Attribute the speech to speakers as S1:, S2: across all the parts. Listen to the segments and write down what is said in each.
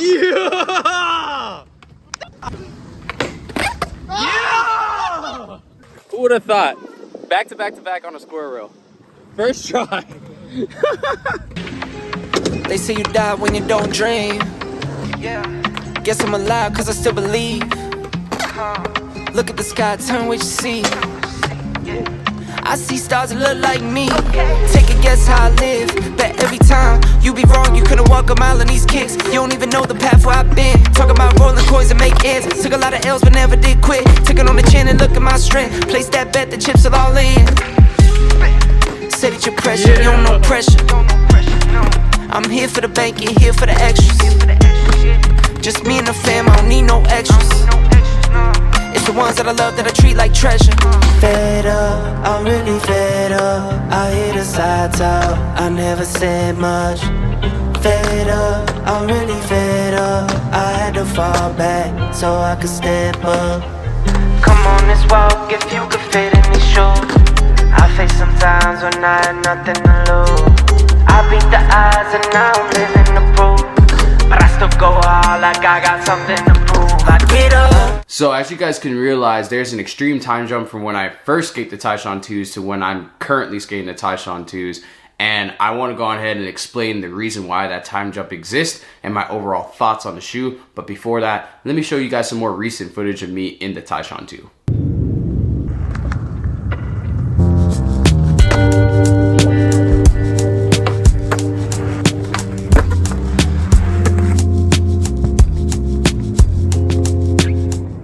S1: Yeah! Yeah! Who would have thought? Back to back to back on a square rail. First try.
S2: They say you die when you don't dream. Yeah. Guess I'm alive cause I still believe. Look at the sky, tell me what you see. I see stars that look like me. Take a guess how I live. Bet every time you be wrong, you couldn't walk a mile in these kicks. You don't even know the path where I've been. Talking about rolling coins and make ends. Took a lot of L's but never did quit. Took it on the chin and look at my strength. Place that bet, the chips are all in. Say that you're pressure, you don't know pressure. I'm here for the bank, you're here for the extras. Just me and the fam, I don't need no extras. It's the ones that I love that I treat like treasure. Fed up, I'm really fed up. I hear the side talk, I never said much. Fed up, I'm really fed up. I had to fall back so I could step up. Come on this walk if you could fit in these shoes. I face some times when I had nothing to lose. I beat the odds and now I'm living the proof. But I still go all like I got something to prove. I get up.
S1: So as you guys can realize, there's an extreme time jump from when I first skate the Tyshawn 2s to when I'm currently skating the Tyshawn 2s. And I want to go ahead and explain the reason why that time jump exists and my overall thoughts on the shoe. But before that, let me show you guys some more recent footage of me in the Tyshawn 2.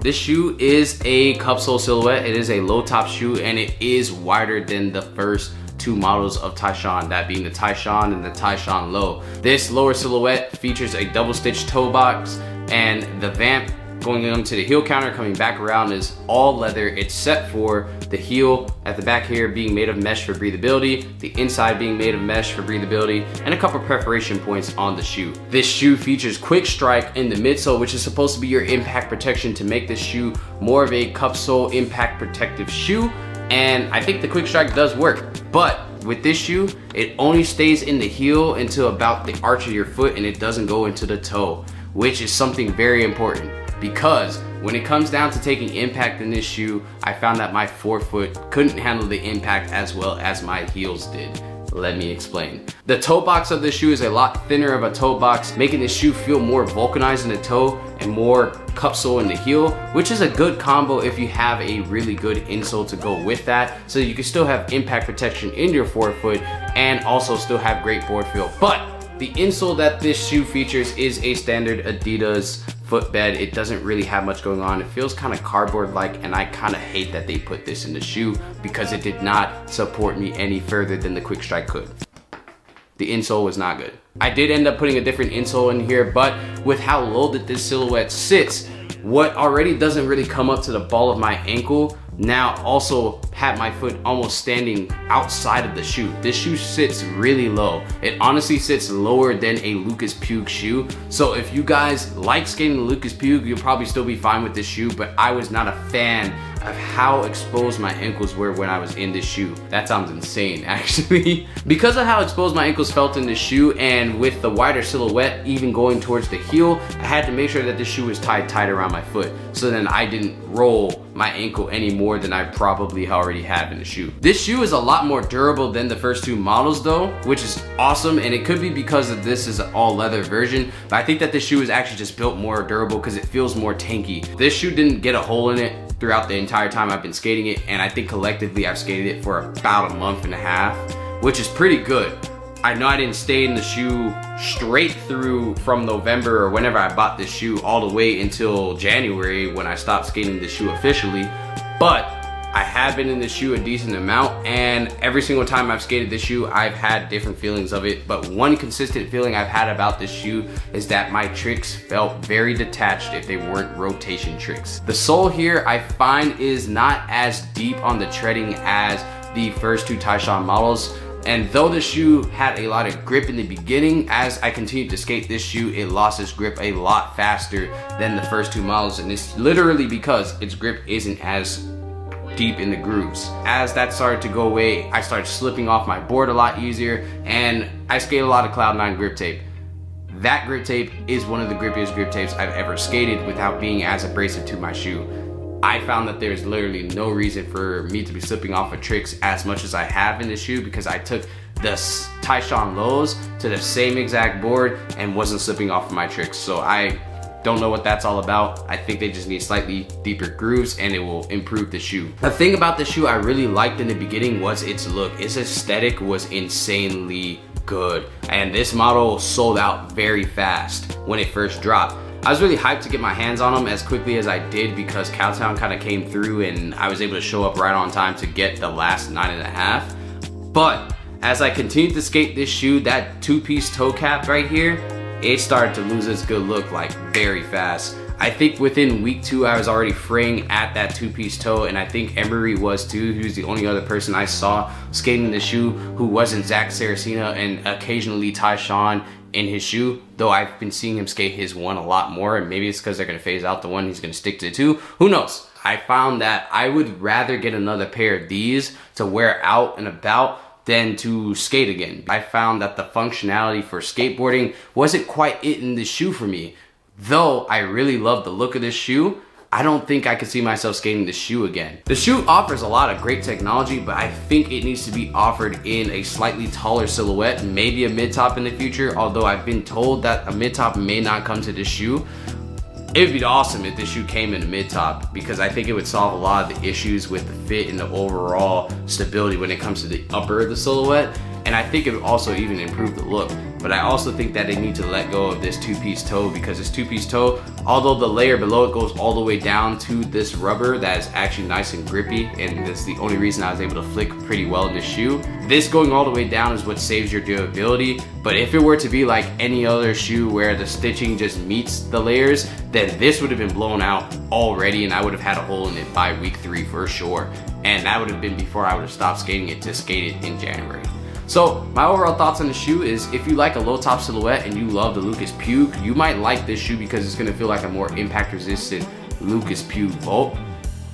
S1: This shoe is a cup sole silhouette. It is a low top shoe and it is wider than the first two models of Tyshawn, that being the Tyshawn and the Tyshawn Low. This lower silhouette features a double stitch toe box, and the vamp going into the heel counter coming back around is all leather except for the heel at the back here being made of mesh for breathability, the inside being made of mesh for breathability, and a couple preparation points on the shoe. This shoe features quick strike in the midsole, which is supposed to be your impact protection to make this shoe more of a cup sole impact protective shoe, and I think the quick strike does work. But with this shoe, it only stays in the heel until about the arch of your foot and it doesn't go into the toe, which is something very important. Because when it comes down to taking impact in this shoe, I found that my forefoot couldn't handle the impact as well as my heels did. Let me explain. The toe box of this shoe is a lot thinner of a toe box, making this shoe feel more vulcanized in the toe and more cup sole in the heel, which is a good combo if you have a really good insole to go with that, so you can still have impact protection in your forefoot and also still have great board feel. But the insole that this shoe features is a standard Adidas footbed. It doesn't really have much going on. It feels kind of cardboard-like, and I kind of hate that they put this in the shoe because it did not support me any further than the quick strike could. The insole was not good. I did end up putting a different insole in here, but with how low that this silhouette sits, what already doesn't really come up to the ball of my ankle now also had my foot almost standing outside of the shoe. This shoe sits really low. It honestly sits lower than a Lucas Puig shoe. So if you guys like skating the Lucas Puig, you'll probably still be fine with this shoe, but I was not a fan of how exposed my ankles were when I was in this shoe. That sounds insane, actually. Because of how exposed my ankles felt in this shoe, and with the wider silhouette even going towards the heel, I had to make sure that this shoe was tied tight around my foot, so then I didn't roll my ankle any more than I probably already have in the shoe. This shoe is a lot more durable than the first two models though, which is awesome, and it could be because of this is an all leather version, but I think that this shoe is actually just built more durable because it feels more tanky. This shoe didn't get a hole in it throughout the entire time I've been skating it, and I think collectively I've skated it for about a month and a half, which is pretty good. I know I didn't stay in the shoe straight through from November or whenever I bought this shoe all the way until January when I stopped skating the shoe officially, but I have been in the shoe a decent amount, and every single time I've skated this shoe, I've had different feelings of it. But one consistent feeling I've had about this shoe is that my tricks felt very detached if they weren't rotation tricks. The sole here I find is not as deep on the treading as the first two Tyshawn models. And though the shoe had a lot of grip in the beginning, as I continued to skate this shoe, it lost its grip a lot faster than the first two models. And it's literally because its grip isn't as deep in the grooves. As that started to go away, I started slipping off my board a lot easier, and I skate a lot of Cloud 9 grip tape. that grip tape is one of the grippiest grip tapes I've ever skated without being as abrasive to my shoe. I found that there's literally no reason for me to be slipping off of tricks as much as I have in the shoe, because I took the Tyshawn lows to the same exact board and wasn't slipping off of my tricks. So I don't know what that's all about. I think they just need slightly deeper grooves and it will improve the shoe. The thing about the shoe I really liked in the beginning was its look. Its aesthetic was insanely good, and this model sold out very fast when it first dropped. I was really hyped to get my hands on them as quickly as I did because Cowtown kind of came through and I was able to show up right on time to get the last 9.5. But as I continued to skate this shoe, that two-piece toe cap right here, it started to lose its good look like very fast. I think within week 2 I was already fraying at that two-piece toe, and I think Emery was too. He was the only other person I saw skating the shoe who wasn't Zach Saracena and occasionally Tyshawn in his shoe, though I've been seeing him skate his one a lot more, and maybe it's because they're going to phase out the one, he's going to stick to the two, who knows. I found that I would rather get another pair of these to wear out and about than to skate again. I found that the functionality for skateboarding wasn't quite it in this shoe for me. Though I really love the look of this shoe, I don't think I could see myself skating this shoe again. The shoe offers a lot of great technology, but I think it needs to be offered in a slightly taller silhouette, maybe a mid-top in the future, although I've been told that a mid-top may not come to this shoe. It would be awesome if this shoe came in a mid-top, because I think it would solve a lot of the issues with the fit and the overall stability when it comes to the upper of the silhouette. And I think it would also even improve the look. But I also think that they need to let go of this two-piece toe, because this two-piece toe, although the layer below it goes all the way down to this rubber that is actually nice and grippy, and that's the only reason I was able to flick pretty well in this shoe. This going all the way down is what saves your durability. But if it were to be like any other shoe where the stitching just meets the layers, then this would have been blown out already and I would have had a hole in it by week 3 for sure. And that would have been before I would have stopped skating it to skate it in January. So my overall thoughts on the shoe is, if you like a low top silhouette and you love the Lucas Puke, you might like this shoe because it's going to feel like a more impact resistant Lucas Puke bolt.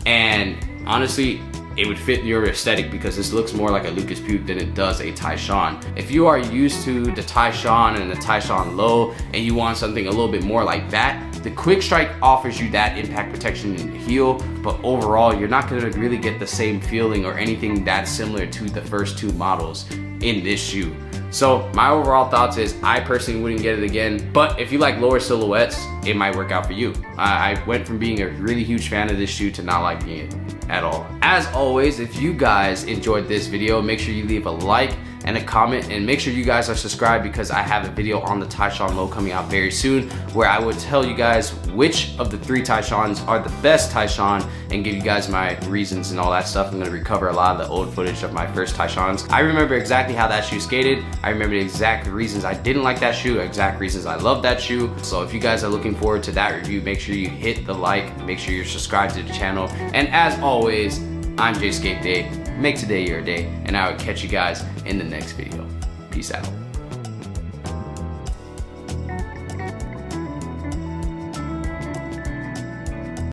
S1: And honestly, it would fit your aesthetic because this looks more like a Lucas Puke than it does a Tyshawn. If you are used to the Tyshawn and the Tyshawn low and you want something a little bit more like that, the Quick Strike offers you that impact protection in the heel, but overall you're not going to really get the same feeling or anything that's similar to the first 2 models in this shoe. So my overall thoughts is, I personally wouldn't get it again, but if you like lower silhouettes, it might work out for you. I went from being a really huge fan of this shoe to not liking it at all. As always, if you guys enjoyed this video, make sure you leave a like and a comment, and make sure you guys are subscribed, because I have a video on the Tyshawn low coming out very soon where I will tell you guys which of the 3 Tyshawns are the best Tyshawn and give you guys my reasons and all that stuff. I'm going to recover a lot of the old footage of my first Tyshawns. I remember exactly how that shoe skated. I remember the exact reasons I didn't like that shoe, exact reasons I love that shoe. So if you guys are looking forward to that review, make sure you hit the like, make sure you're subscribed to the channel, and as always, I'm Skate Day. Make today your day, and I will catch you guys in the next video. Peace out.